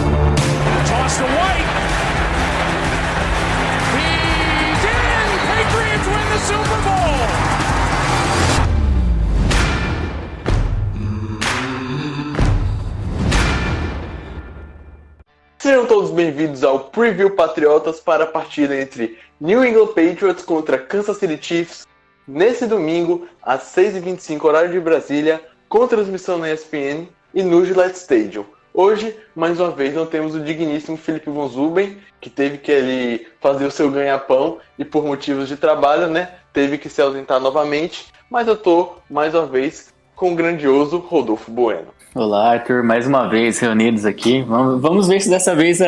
Toss to White. He's in. Patriots win the Super Bowl. Sejam todos bem-vindos ao Preview Patriotas para a partida entre New England Patriots contra Kansas City Chiefs nesse domingo às 6h25 horário de Brasília, com transmissão na ESPN e no Gillette Stadium. Hoje, mais uma vez, não temos o digníssimo Felipe Von Zuben, que teve que ele fazer o seu ganha-pão e por motivos de trabalho, teve que se ausentar novamente, mas eu tô, mais uma vez, com o grandioso Rodolfo Bueno. Olá, Arthur, mais uma vez reunidos aqui. Vamos ver se dessa vez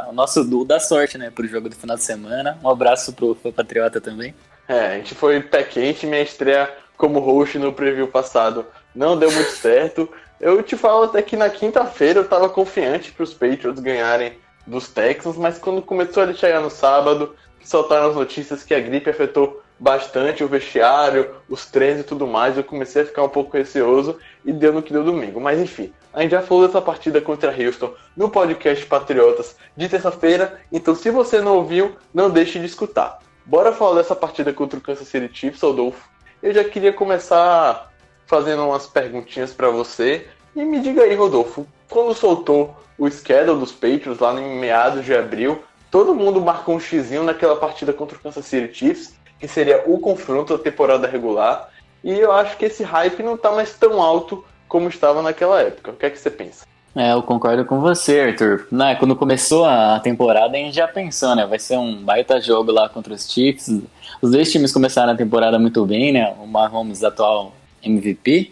o nosso duo dá sorte, pro jogo do final de semana. Um abraço pro Patriota também. A gente foi pé quente, minha estreia como host no preview passado não deu muito certo. Eu te falo até que na quinta-feira eu tava confiante para os Patriots ganharem dos Texans, mas quando começou a chegar no sábado, soltaram as notícias que a gripe afetou bastante o vestiário, os treinos e tudo mais, eu comecei a ficar um pouco receoso e deu no que deu domingo. Mas enfim, a gente já falou dessa partida contra Houston no podcast Patriotas de terça-feira, então se você não ouviu, não deixe de escutar. Bora falar dessa partida contra o Kansas City Chiefs, Rodolfo. Eu já queria começar fazendo umas perguntinhas para você. E me diga aí, Rodolfo, quando soltou o schedule dos Patriots lá em meados de abril, todo mundo marcou um xizinho naquela partida contra o Kansas City Chiefs, que seria o confronto da temporada regular. E eu acho que esse hype não tá mais tão alto como estava naquela época. O que é que você pensa? Eu concordo com você, Arthur. Quando começou a temporada, a gente já pensou, vai ser um baita jogo lá contra os Chiefs. Os dois times começaram a temporada muito bem, O Mahomes, atual MVP.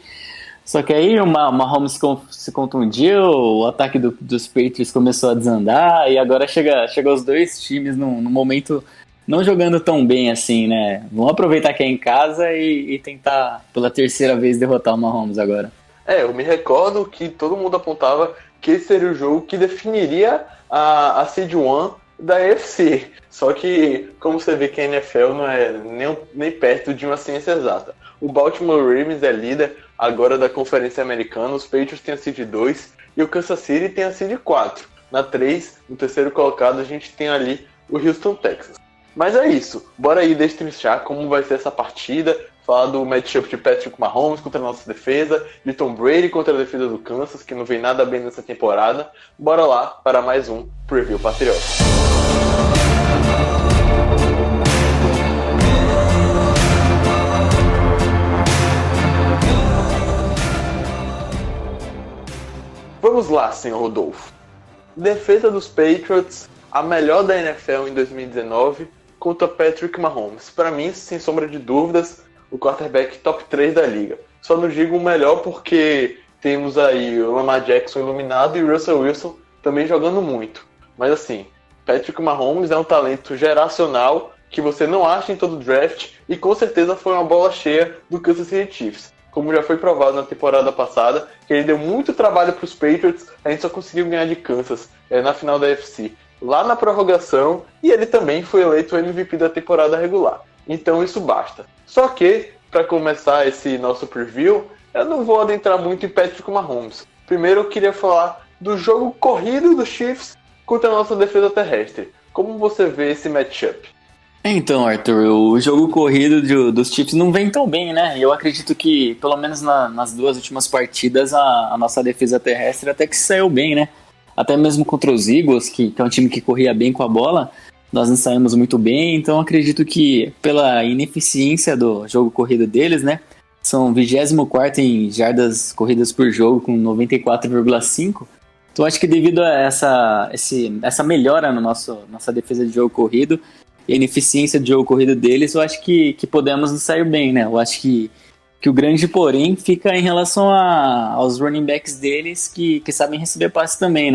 Só que aí o Mahomes se contundiu, o ataque dos Patriots começou a desandar, e agora chega os dois times num momento não jogando tão bem assim, Vamos aproveitar que é em casa e tentar pela terceira vez derrotar o Mahomes agora. Eu me recordo que todo mundo apontava que esse seria o jogo que definiria a Seed 1 da AFC. Só que, como você vê que a NFL não é nem perto de uma ciência exata. O Baltimore Ravens é líder agora da Conferência Americana, os Patriots têm a Seed 2 e o Kansas City tem a Seed 4. Na 3, no terceiro colocado, a gente tem ali o Houston Texans. Mas é isso, bora aí destrinchar como vai ser essa partida, falar do matchup de Patrick Mahomes contra a nossa defesa, de Tom Brady contra a defesa do Kansas, que não vem nada bem nessa temporada. Bora lá para mais um Preview Patriota. Vamos lá, senhor Rodolfo. Defesa dos Patriots, a melhor da NFL em 2019, contra Patrick Mahomes. Para mim, sem sombra de dúvidas, o quarterback top 3 da liga. Só não digo o melhor porque temos aí o Lamar Jackson iluminado e o Russell Wilson também jogando muito. Mas assim, Patrick Mahomes é um talento geracional que você não acha em todo draft e com certeza foi uma bola cheia do Kansas City Chiefs. Como já foi provado na temporada passada, que ele deu muito trabalho para os Patriots, a gente só conseguiu ganhar de Kansas na final da AFC, lá na prorrogação, e ele também foi eleito o MVP da temporada regular. Então isso basta. Só que, para começar esse nosso preview, eu não vou adentrar muito em Patrick Mahomes. Primeiro eu queria falar do jogo corrido dos Chiefs contra a nossa defesa terrestre. Como você vê esse matchup? Então, Arthur, o jogo corrido dos Chiefs não vem tão bem, Eu acredito que, pelo menos nas duas últimas partidas, a nossa defesa terrestre até que saiu bem, Até mesmo contra os Eagles, que é um time que corria bem com a bola, nós não saímos muito bem. Então, acredito que, pela ineficiência do jogo corrido deles, são 24º em jardas corridas por jogo, com 94,5. Então, acho que devido a essa melhora na nossa defesa de jogo corrido, e a ineficiência de jogo corrido deles, eu acho que podemos nos sair bem, Eu acho que o grande porém fica em relação aos running backs deles que sabem receber passes também,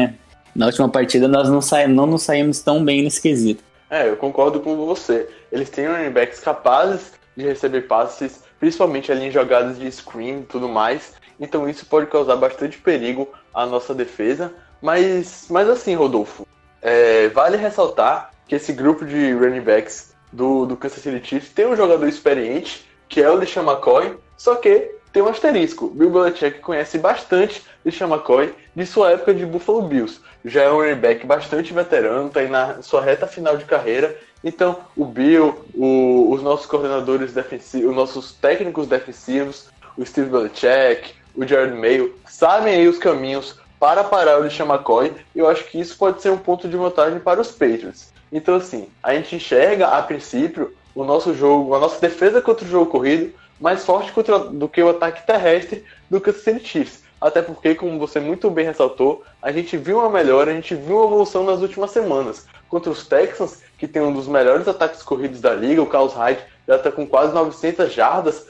Na última partida nós não nos saímos tão bem nesse quesito. Eu concordo com você. Eles têm running backs capazes de receber passes, principalmente ali em jogadas de screen e tudo mais. Então isso pode causar bastante perigo à nossa defesa. Mas assim, Rodolfo, vale ressaltar que esse grupo de running backs do Kansas City Chiefs tem um jogador experiente, que é o LeSean McCoy, só que tem um asterisco. Bill Belichick conhece bastante de Sean McCoy de sua época de Buffalo Bills. Já é um running back bastante veterano, está aí na sua reta final de carreira. Então, o Bill, os nossos coordenadores defensivos, os nossos técnicos defensivos, o Steve Belichick, o Jared Mayo, sabem aí os caminhos para parar o Sean McCoy. E eu acho que isso pode ser um ponto de vantagem para os Patriots. Então, assim, a gente enxerga, a princípio, o nosso jogo, a nossa defesa contra o jogo corrido mais forte do que o ataque terrestre do Kansas City Chiefs. Até porque, como você muito bem ressaltou, a gente viu uma melhora, a gente viu uma evolução nas últimas semanas. Contra os Texans, que tem um dos melhores ataques corridos da liga, o Carlos Hyde já está com quase 900 jardas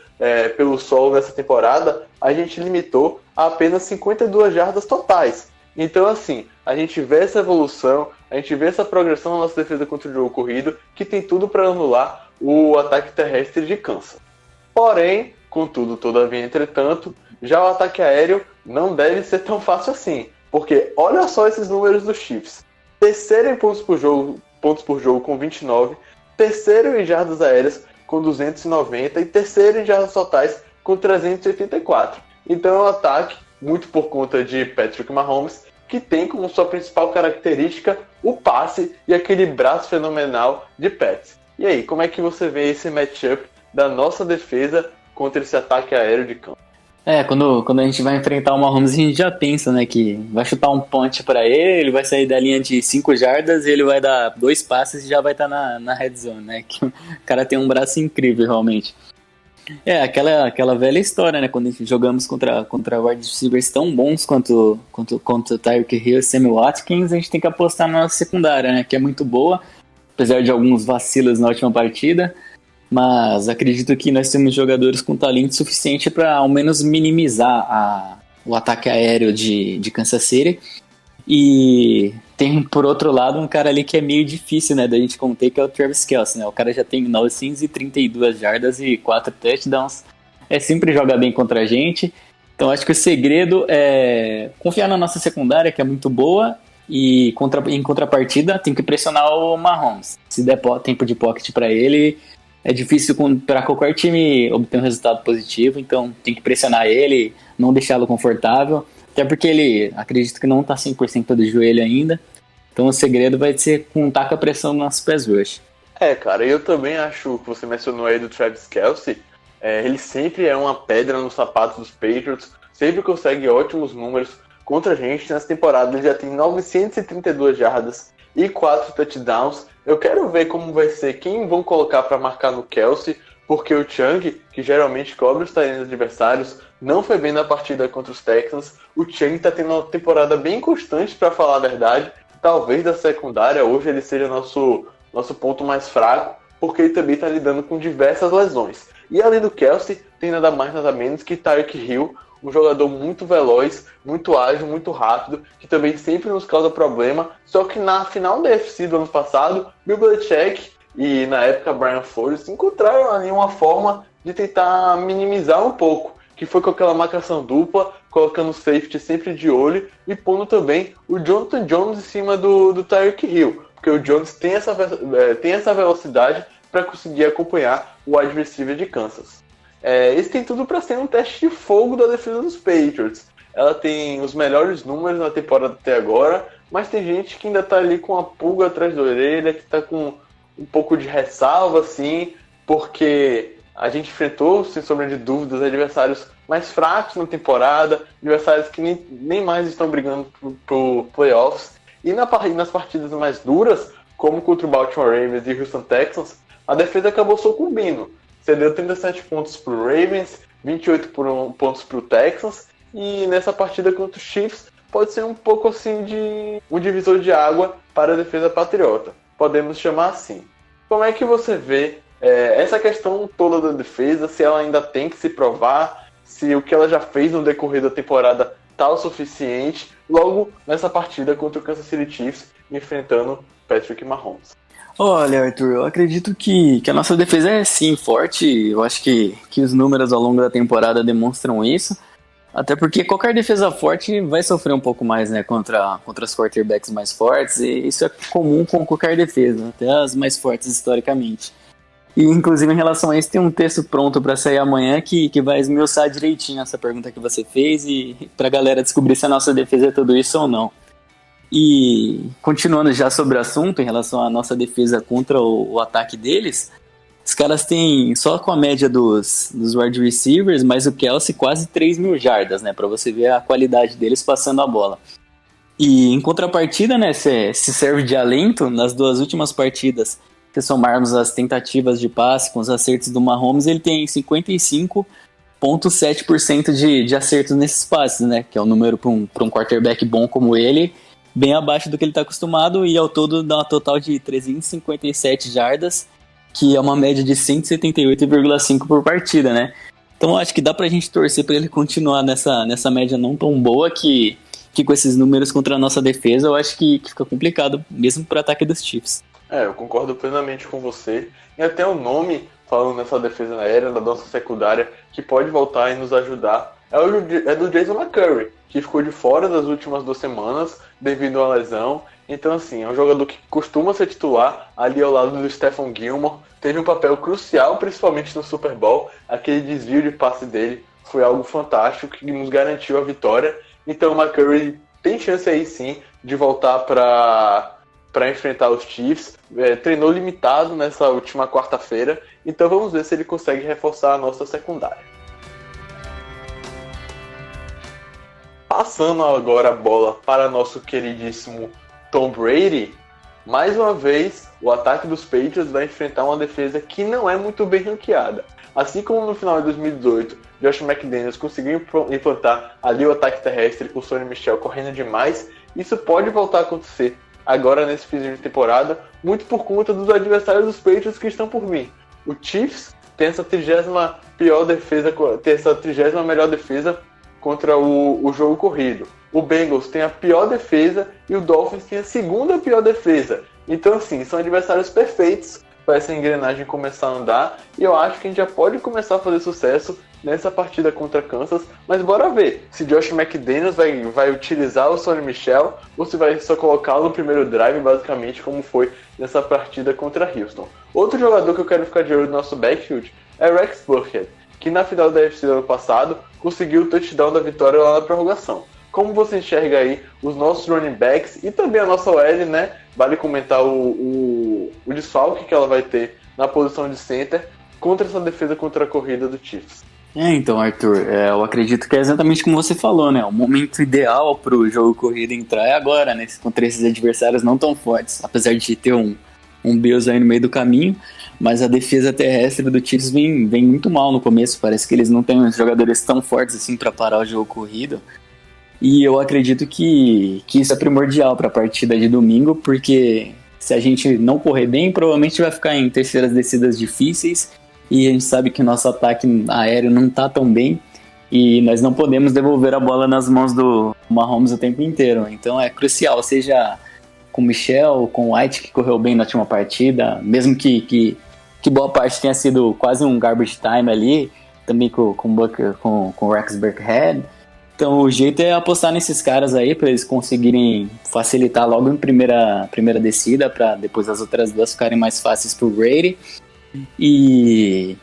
pelo solo nessa temporada, a gente limitou a apenas 52 jardas totais. Então, assim, a gente vê essa evolução, a gente vê essa progressão na nossa defesa contra o jogo corrido, que tem tudo para anular o ataque terrestre de Kansas. Porém, contudo, todavia, entretanto, já o ataque aéreo não deve ser tão fácil assim. Porque olha só esses números dos Chiefs. Terceiro em pontos por jogo com 29, terceiro em jardas aéreas com 290 e terceiro em jardas totais com 384. Então é um ataque, muito por conta de Patrick Mahomes, que tem como sua principal característica o passe e aquele braço fenomenal de Pats. E aí, como é que você vê esse matchup da nossa defesa contra esse ataque aéreo de campo? Quando a gente vai enfrentar o Mahomes, a gente já pensa, né, que vai chutar um punch pra ele vai sair da linha de 5 jardas e ele vai dar 2 passes e já vai estar na red zone, né, que o cara tem um braço incrível, realmente. Aquela velha história, né, quando jogamos contra wide receivers tão bons quanto Tyreek Hill e Sammy Watkins, a gente tem que apostar na nossa secundária, né, que é muito boa, apesar de alguns vacilos na última partida. Mas acredito que nós temos jogadores com talento suficiente para ao menos minimizar o ataque aéreo de Kansas City. E tem, por outro lado, um cara ali que é meio difícil, né, da gente conter, que é o Travis Kelce, né? O cara já tem 932 jardas e 4 touchdowns. Sempre joga bem contra a gente. Então acho que o segredo é confiar na nossa secundária, que é muito boa. E em contrapartida, tem que pressionar o Mahomes. Se der tempo de pocket para ele, é difícil para qualquer time obter um resultado positivo, então tem que pressionar ele, não deixá-lo confortável, até porque ele, acredito que não está 100% do joelho ainda, então o segredo vai ser contar com a pressão nos nossos pés rush. Cara, eu também acho que você mencionou aí do Travis Kelce, ele sempre é uma pedra no sapato dos Patriots, sempre consegue ótimos números contra a gente. Nessa temporada ele já tem 932 jardas e 4 touchdowns. Eu quero ver como vai ser, quem vão colocar para marcar no Kelce, porque o Chung, que geralmente cobre os talentos adversários, não foi bem na partida contra os Texans. O Chung está tendo uma temporada bem constante, para falar a verdade. Talvez da secundária, hoje ele seja nosso ponto mais fraco, porque ele também está lidando com diversas lesões. E além do Kelce, tem nada mais nada menos que Tyreek Hill, um jogador muito veloz, muito ágil, muito rápido, que também sempre nos causa problema. Só que na final da AFC do ano passado, Bill Belichick e na época Brian Flores encontraram ali uma forma de tentar minimizar um pouco, que foi com aquela marcação dupla, colocando o safety sempre de olho e pondo também o Jonathan Jones em cima do Tyreek Hill, porque o Jones tem essa velocidade para conseguir acompanhar o wide receiver de Kansas. Isso tem tudo para ser um teste de fogo da defesa dos Patriots. Ela tem os melhores números na temporada até agora, mas tem gente que ainda está ali com a pulga atrás da orelha, que está com um pouco de ressalva, assim, porque a gente enfrentou, sem sombra de dúvidas, adversários mais fracos na temporada, adversários que nem mais estão brigando por playoffs. E nas partidas mais duras, como contra o Baltimore Ravens e Houston Texans, a defesa acabou sucumbindo. Cedeu 37 pontos para o Ravens, 28 pontos para o Texans, e nessa partida contra os Chiefs pode ser um pouco assim de um divisor de água para a defesa patriota, podemos chamar assim. Como é que você vê essa questão toda da defesa, se ela ainda tem que se provar, se o que ela já fez no decorrer da temporada está o suficiente, logo nessa partida contra o Kansas City Chiefs, enfrentando Patrick Mahomes? Olha, Arthur, eu acredito que a nossa defesa é sim forte. Eu acho que os números ao longo da temporada demonstram isso. Até porque qualquer defesa forte vai sofrer um pouco mais, né, contra os quarterbacks mais fortes. E isso é comum com qualquer defesa, até as mais fortes historicamente. E, inclusive, em relação a isso, tem um texto pronto para sair amanhã que vai esmiuçar direitinho essa pergunta que você fez e pra galera descobrir se a nossa defesa é tudo isso ou não. E, continuando já sobre o assunto, em relação à nossa defesa contra o ataque deles, os caras têm, só com a média dos wide receivers, mais o Kelce, quase 3.000 jardas, né? Pra você ver a qualidade deles passando a bola. E, em contrapartida, né, se serve de alento, nas 2 últimas partidas, se somarmos as tentativas de passe com os acertos do Mahomes, ele tem 55,7% de acertos nesses passes, né? Que é um número para um quarterback bom como ele, bem abaixo do que ele está acostumado, e ao todo dá uma total de 357 jardas, que é uma média de 178,5 por partida, né? Então acho que dá pra gente torcer para ele continuar nessa média não tão boa que com esses números contra a nossa defesa, eu acho que fica complicado, mesmo para o ataque dos Chiefs. Eu concordo plenamente com você. E até o nome, falando nessa defesa aérea, da nossa secundária, que pode voltar e nos ajudar, é do Jason McCurry, que ficou de fora das últimas 2 semanas devido à lesão. Então, assim, é um jogador que costuma ser titular ali ao lado do Stephon Gilmore. Teve um papel crucial, principalmente no Super Bowl. Aquele desvio de passe dele foi algo fantástico que nos garantiu a vitória. Então, o McCurry tem chance aí sim de voltar para enfrentar os Chiefs. Treinou limitado nessa última quarta-feira, então vamos ver se ele consegue reforçar a nossa secundária. Passando agora a bola para nosso queridíssimo Tom Brady, mais uma vez o ataque dos Patriots vai enfrentar uma defesa que não é muito bem ranqueada. Assim como no final de 2018, Josh McDaniels conseguiu implantar ali o ataque terrestre com o Sonny Michel correndo demais, isso pode voltar a acontecer agora nesse fim de temporada, muito por conta dos adversários dos Patriots que estão por vir. O Chiefs tem essa 30ª melhor defesa contra o jogo corrido. O Bengals tem a pior defesa e o Dolphins tem a 2ª pior defesa. Então, assim, são adversários perfeitos para essa engrenagem começar a andar, e eu acho que a gente já pode começar a fazer sucesso nessa partida contra Kansas, mas bora ver se Josh McDaniels vai utilizar o Sonny Michel ou se vai só colocá-lo no primeiro drive, basicamente como foi nessa partida contra Houston. Outro jogador que eu quero ficar de olho no nosso backfield é Rex Burkhead, que na final da NFC do ano passado conseguiu o touchdown da vitória lá na prorrogação. Como você enxerga aí os nossos running backs e também a nossa OL, né? Vale comentar o desfalque que ela vai ter na posição de center contra essa defesa contra a corrida do Chiefs. Então, Arthur, eu acredito que é exatamente como você falou, né? O momento ideal para o jogo corrido entrar é agora, né? Contra esses adversários não tão fortes. Apesar de ter um Bills aí no meio do caminho, mas a defesa terrestre do Chiefs vem muito mal no começo. Parece que eles não têm uns jogadores tão fortes assim para parar o jogo corrido. E eu acredito que isso é primordial para a partida de domingo, porque se a gente não correr bem, provavelmente vai ficar em terceiras descidas difíceis, e a gente sabe que nosso ataque aéreo não está tão bem, e nós não podemos devolver a bola nas mãos do Mahomes o tempo inteiro. Então é crucial, seja com o Michel, com o White, que correu bem na última partida, mesmo que boa parte tenha sido quase um garbage time ali, também com o Rex Burkhead. Então o jeito é apostar nesses caras aí para eles conseguirem facilitar logo em primeira descida, para depois as outras 2 ficarem mais fáceis pro Brady. E,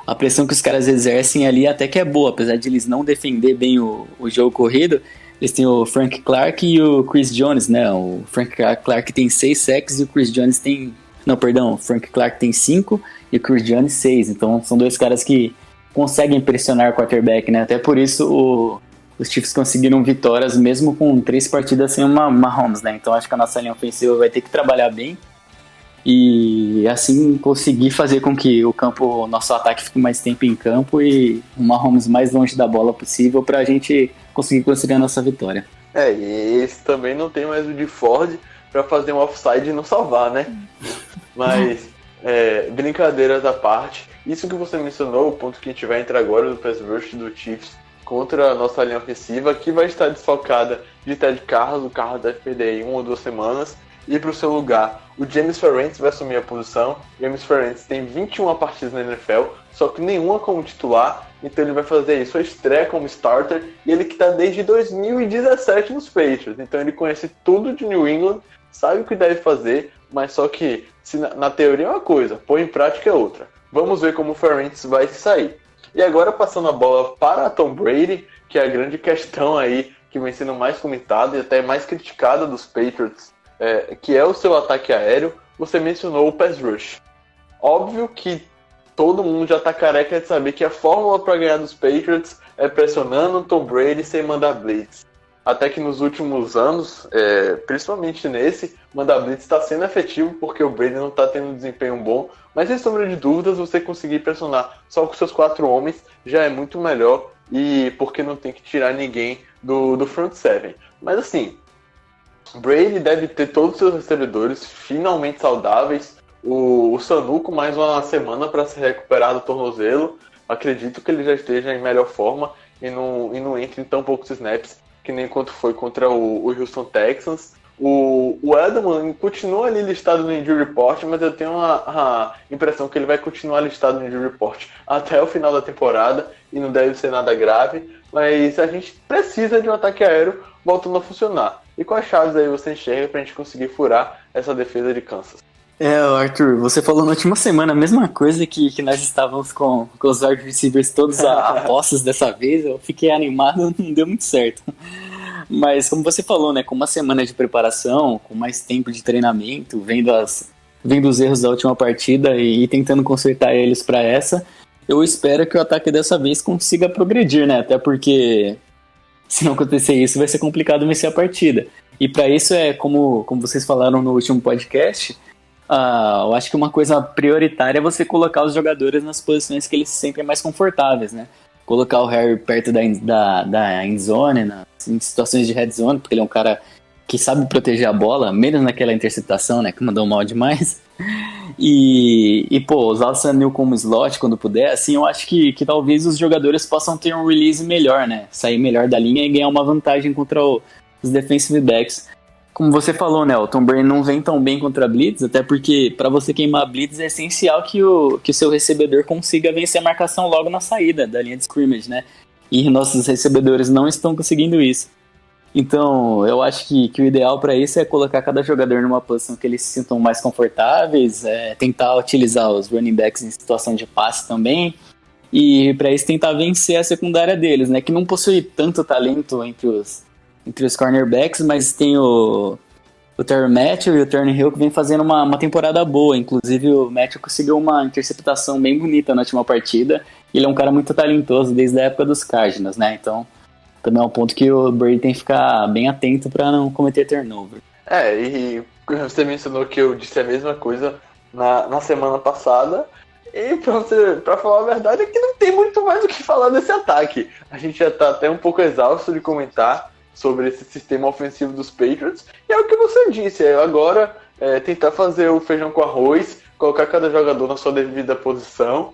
a pressão que os caras exercem ali até que é boa, apesar de eles não defender bem o jogo corrido. Eles têm o Frank Clark e o Chris Jones, né? O Frank Clark tem 6 sacks e o Chris Jones tem... Não, perdão, o Frank Clark tem 5 e o Chris Jones 6. Então são 2 caras que conseguem pressionar o quarterback, né? Até por isso os Chiefs conseguiram vitórias mesmo com 3 partidas sem uma Mahomes, né? Então acho que a nossa linha ofensiva vai ter que trabalhar bem e assim conseguir fazer com que o nosso ataque fique mais tempo em campo e o Mahomes mais longe da bola possível para a gente conseguir construir a nossa vitória. E esse também não tem mais o de Ford para fazer um offside e não salvar, né? Mas brincadeiras à parte, isso que você mencionou, o ponto que a gente vai entrar agora do pass rush do Chiefs contra a nossa linha ofensiva, que vai estar desfalcada de Ted Carros. O Carros deve perder aí 1 ou 2 semanas, e para o seu lugar o James Ferentz vai assumir a posição. James Ferentz tem 21 partidas na NFL, só que nenhuma como titular, então ele vai fazer aí sua estreia como starter, e ele que está desde 2017 nos Patriots, então ele conhece tudo de New England, sabe o que deve fazer, mas só que se na teoria é uma coisa, pôr em prática é outra. Vamos ver como o Ferentz vai se sair. E agora passando a bola para Tom Brady, que é a grande questão aí, que vem sendo mais comentada e até mais criticada dos Patriots, que é o seu ataque aéreo. Você mencionou o pass rush. Óbvio que todo mundo já está careca de saber que a fórmula para ganhar dos Patriots é pressionando o Tom Brady sem mandar blitz. Até que nos últimos anos, principalmente nesse, mandar blitz está sendo efetivo porque o Brady não está tendo um desempenho bom. Mas sem sombra de dúvidas, você conseguir pressionar só com seus 4 homens já é muito melhor, e porque não tem que tirar ninguém do front seven. Mas assim, Brady deve ter todos os seus recebedores finalmente saudáveis. O Sanu com mais uma semana para se recuperar do tornozelo. Acredito que ele já esteja em melhor forma e não entre em tão poucos snaps que nem quanto foi contra o Houston Texans. O Edelman continua ali listado no Injury Report, mas eu tenho a impressão que ele vai continuar listado no Injury Report até o final da temporada e não deve ser nada grave. Mas a gente precisa de um ataque aéreo voltando a funcionar. E quais chaves aí você enxerga pra gente conseguir furar essa defesa de Kansas? Arthur, você falou na última semana a mesma coisa que nós estávamos com os wide receivers todos apostos dessa vez. Eu fiquei animado, não deu muito certo. Mas como você falou, né, com uma semana de preparação, com mais tempo de treinamento, vendo os erros da última partida e tentando consertar eles para essa, eu espero que o ataque dessa vez consiga progredir, né? Até porque se não acontecer isso, vai ser complicado vencer a partida. E para isso como vocês falaram no último podcast, eu acho que uma coisa prioritária é você colocar os jogadores nas posições que eles se sentem mais confortáveis, né? Colocar o Harry perto da endzone, em situações de red zone, porque ele é um cara que sabe proteger a bola, menos naquela interceptação, né, que mandou mal demais. E usar o Sanu como slot quando puder, assim, eu acho que talvez os jogadores possam ter um release melhor, né? Sair melhor da linha e ganhar uma vantagem contra os defensive backs. Como você falou, né, o Tom Brady não vem tão bem contra a blitz, até porque para você queimar a blitz é essencial que o seu recebedor consiga vencer a marcação logo na saída da linha de scrimmage, né? E nossos recebedores não estão conseguindo isso. Então, eu acho que o ideal para isso é colocar cada jogador numa posição que eles se sintam mais confortáveis, tentar utilizar os running backs em situação de passe também, e para isso tentar vencer a secundária deles, né? Que não possui tanto talento entre os cornerbacks, mas tem o Terry Matthew e o Turner Hill que vem fazendo uma temporada boa. Inclusive o Matthew conseguiu uma interceptação bem bonita na última partida. Ele é um cara muito talentoso desde a época dos Cardinals, né? Então também é um ponto que o Brady tem que ficar bem atento para não cometer turnover. E você mencionou que eu disse a mesma coisa na semana passada. E pra falar a verdade é que não tem muito mais o que falar desse ataque. A gente já tá até um pouco exausto de comentar sobre esse sistema ofensivo dos Patriots. E é o que você disse, agora tentar fazer o feijão com arroz, colocar cada jogador na sua devida posição,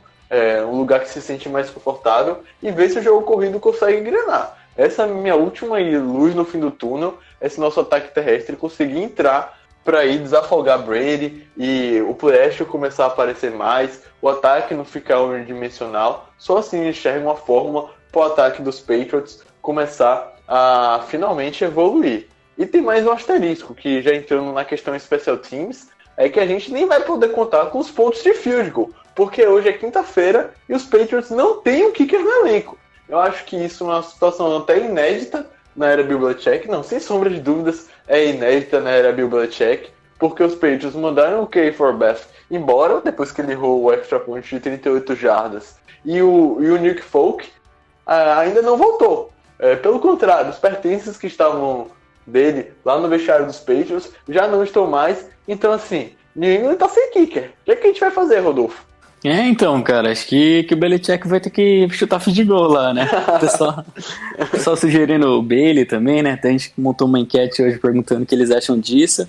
um lugar que se sente mais confortável, e ver se o jogo corrido consegue engrenar. Essa é a minha última luz no fim do túnel, esse nosso ataque terrestre conseguir entrar para ir desafogar Brady e o Pleasure começar a aparecer mais, o ataque não ficar unidimensional. Só assim enxerga uma fórmula para o ataque dos Patriots começar a finalmente evoluir. E tem mais um asterisco, que já entrando na questão Special Teams, é que a gente nem vai poder contar com os pontos de field goal, porque hoje é quinta-feira e os Patriots não têm um kicker no elenco. Eu acho que isso é uma situação até inédita na era Bill Belichick, não, sem sombra de dúvidas, é inédita na era Bill Belichick, porque os Patriots mandaram o Kay Forbath embora, depois que ele errou o extra point de 38 jardas, e o Nick Folk ainda não voltou. Pelo contrário, os pertences que estavam dele lá no vestiário dos Patriots já não estão mais, então assim, New England tá sem kicker. O que a gente vai fazer, Rodolfo? Então, cara, acho que o Belichick vai ter que chutar field goal lá, né? O pessoal sugerindo o Bailey também, né? Até a gente montou uma enquete hoje perguntando o que eles acham disso.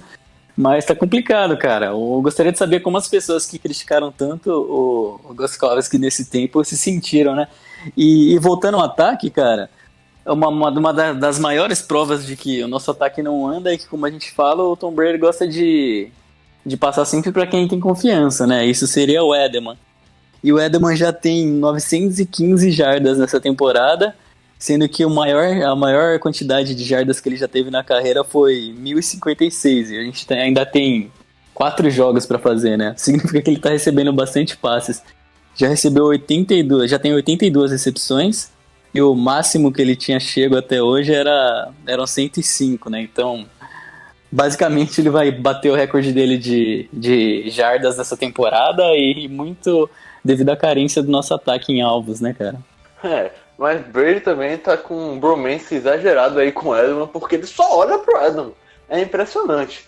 Mas tá complicado, cara. Eu gostaria de saber como as pessoas que criticaram tanto o Gostkowski nesse tempo se sentiram, né? E voltando ao ataque, cara, uma das maiores provas de que o nosso ataque não anda é que, como a gente fala, o Tom Brady gosta de passar sempre para quem tem confiança, né? Isso seria o Edelman. E o Edelman já tem 915 jardas nessa temporada, sendo que a maior quantidade de jardas que ele já teve na carreira foi 1.056. E a gente ainda tem 4 jogos pra fazer, né? Significa que ele tá recebendo bastante passes. Já recebeu 82, já tem 82 recepções, e o máximo que ele tinha chego até hoje eram 105, né? Então, basicamente ele vai bater o recorde dele de jardas nessa temporada, e muito devido à carência do nosso ataque em alvos, né, cara? Mas Brady também tá com um bromance exagerado aí com o Edelman, porque ele só olha pro Edelman. É impressionante.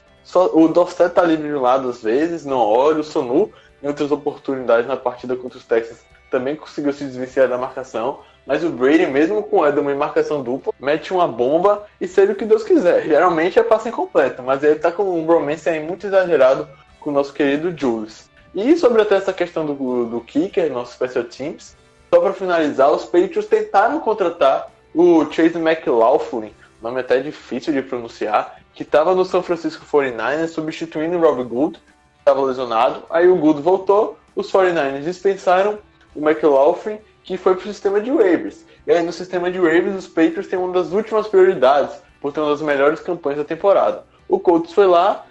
O Dorsett tá livre de um lado às vezes, não olha. O Sonu, em outras oportunidades na partida contra os Texans, também conseguiu se desvencilhar da marcação. Mas o Brady, mesmo com o Edelman em marcação dupla, mete uma bomba e seja o que Deus quiser. Geralmente é passe incompleto, mas ele tá com um bromance aí muito exagerado com o nosso querido Julius. E sobre até essa questão do kicker, nosso special teams, só para finalizar, os Patriots tentaram contratar o Chase McLaughlin, nome até difícil de pronunciar, que estava no San Francisco 49ers substituindo o Rob Gould, que estava lesionado. Aí o Gould voltou, os 49ers dispensaram o McLaughlin, que foi para o sistema de waivers. E aí no sistema de waivers os Patriots têm uma das últimas prioridades, por ter uma das melhores campanhas da temporada. O Colts foi lá,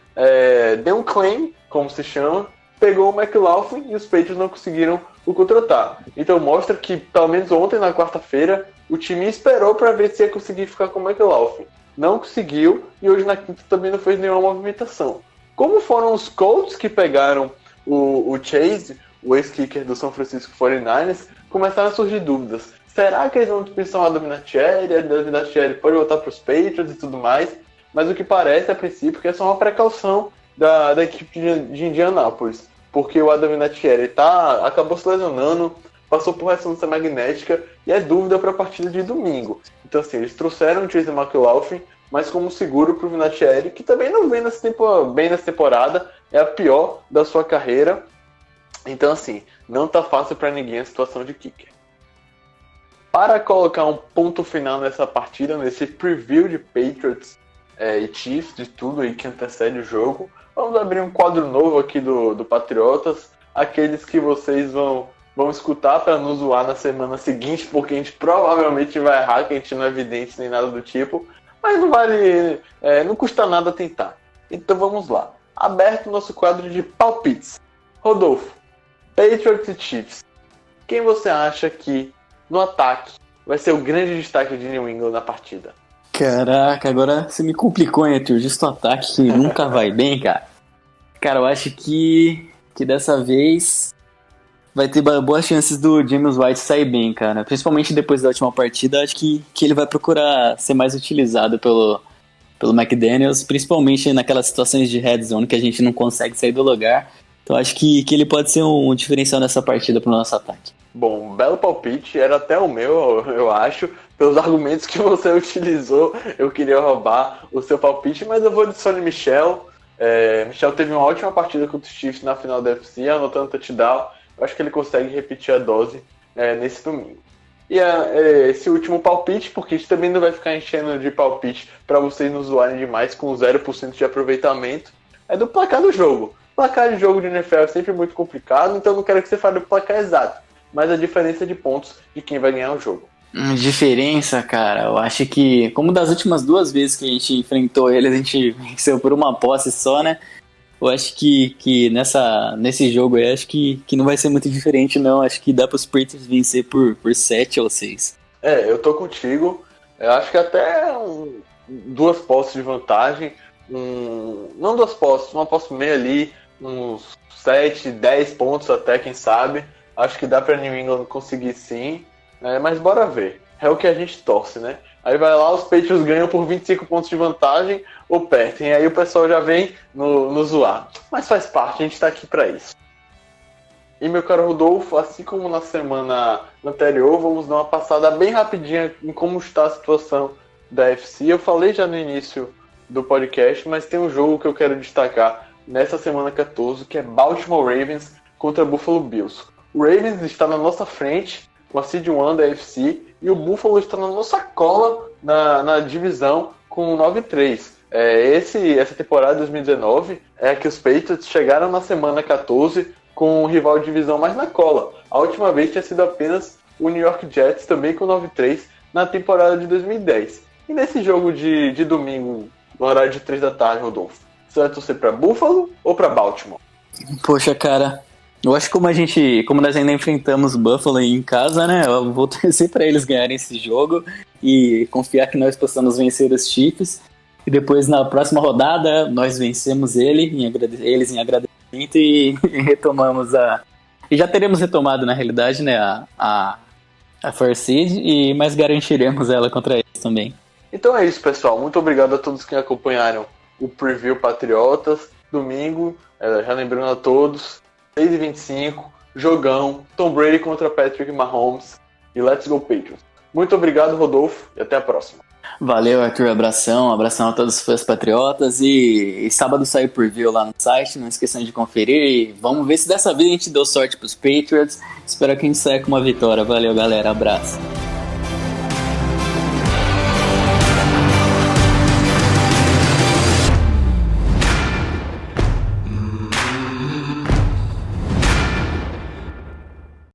deu um claim, como se chama, pegou o McLaughlin e os Patriots não conseguiram o contratar. Então mostra que, pelo menos ontem, na quarta-feira, o time esperou para ver se ia conseguir ficar com o McLaughlin. Não conseguiu, e hoje na quinta também não fez nenhuma movimentação. Como foram os Colts que pegaram o Chase, o ex-kicker do São Francisco 49ers, começaram a surgir dúvidas. Será que eles vão dispensar o Adam Vinatieri? A Vinatieri pode voltar para os Patriots e tudo mais? Mas o que parece, a princípio, que é só uma precaução da equipe de Indianápolis, porque o Adam Vinatieri acabou se lesionando, passou por ressonância magnética e é dúvida para a partida de domingo. Então assim, eles trouxeram o Chase McLaughlin, mas como seguro para o Vinatieri, que também não vem bem nessa temporada, é a pior da sua carreira. Então assim, não tá fácil para ninguém a situação de kicker. Para colocar um ponto final nessa partida, nesse preview de Patriots e Chiefs, de tudo aí que antecede o jogo, vamos abrir um quadro novo aqui do Patriotas, aqueles que vocês vão escutar para nos zoar na semana seguinte, porque a gente provavelmente vai errar, que a gente não é evidente nem nada do tipo, mas não vale, não custa nada tentar. Então vamos lá. Aberto o nosso quadro de palpites. Rodolfo, Patriots e Chiefs. Quem você acha que no ataque vai ser o grande destaque de New England na partida? Caraca, agora você me complicou, hein, Arthur? Justo o ataque que nunca vai bem, cara. Cara, eu acho que dessa vez vai ter boas chances do James White sair bem, cara. Principalmente depois da última partida, acho que ele vai procurar ser mais utilizado pelo McDaniels, principalmente naquelas situações de red zone que a gente não consegue sair do lugar. Então acho que ele pode ser um diferencial nessa partida pro nosso ataque. Bom, belo palpite, era até o meu, eu acho. Pelos argumentos que você utilizou, eu queria roubar o seu palpite, mas eu vou de Sonny Michel. Michel teve uma ótima partida contra os Chiefs na final da UFC, anotando touchdown. Eu acho que ele consegue repetir a dose nesse domingo. E esse último palpite, porque a gente também não vai ficar enchendo de palpite para vocês nos zoarem demais com 0% de aproveitamento, é do placar do jogo. Placar de jogo de NFL é sempre muito complicado, então eu não quero que você fale o placar exato, mas a diferença de pontos de quem vai ganhar o jogo. Diferença, cara, eu acho que, como das últimas 2 vezes que a gente enfrentou eles, a gente venceu por uma posse só, né? Eu acho que nesse jogo aí, acho que não vai ser muito diferente, não. Acho que dá para os Patriots vencer por 7 ou 6. Eu tô contigo. Eu acho que até 2 posses de vantagem. Não 2 posses, uma posse meia ali, uns 7, 10 pontos até, quem sabe. Acho que dá para New England conseguir sim. Mas bora ver. É o que a gente torce, né? Aí vai lá, os Patriots ganham por 25 pontos de vantagem ou perdem. Aí o pessoal já vem no zoar. Mas faz parte, a gente tá aqui para isso. E meu caro Rodolfo, assim como na semana anterior, vamos dar uma passada bem rapidinha em como está a situação da UFC. Eu falei já no início do podcast, mas tem um jogo que eu quero destacar nessa semana 14, que é Baltimore Ravens contra Buffalo Bills. O Ravens está na nossa frente, com a Seed 1 da UFC, e o Buffalo está na nossa cola na divisão com 9-3. Essa temporada de 2019 é que os Patriots chegaram na semana 14 com o rival de divisão mais na cola. A última vez tinha sido apenas o New York Jets, também com 9-3, na temporada de 2010. E nesse jogo de domingo, no horário de 3 da tarde, Rodolfo, Você vai torcer pra Buffalo ou pra Baltimore? Poxa, cara, eu acho que como nós ainda enfrentamos Buffalo em casa, né? Eu vou torcer pra eles ganharem esse jogo e confiar que nós possamos vencer os Chiefs. E depois, na próxima rodada, nós vencemos eles em agradecimento e retomamos E já teremos retomado, na realidade, né, a First Seed, mas garantiremos ela contra eles também. Então é isso, pessoal. Muito obrigado a todos que acompanharam o Preview Patriotas. Domingo, já lembrando a todos, 6h25, jogão, Tom Brady contra Patrick Mahomes e Let's Go Patriots. Muito obrigado, Rodolfo, e até a próxima. Valeu, Arthur, abração a todos os fãs patriotas e sábado sai o preview lá no site, não esqueçam de conferir e vamos ver se dessa vez a gente deu sorte pros Patriots, espero que a gente saia com uma vitória, valeu galera, abraço.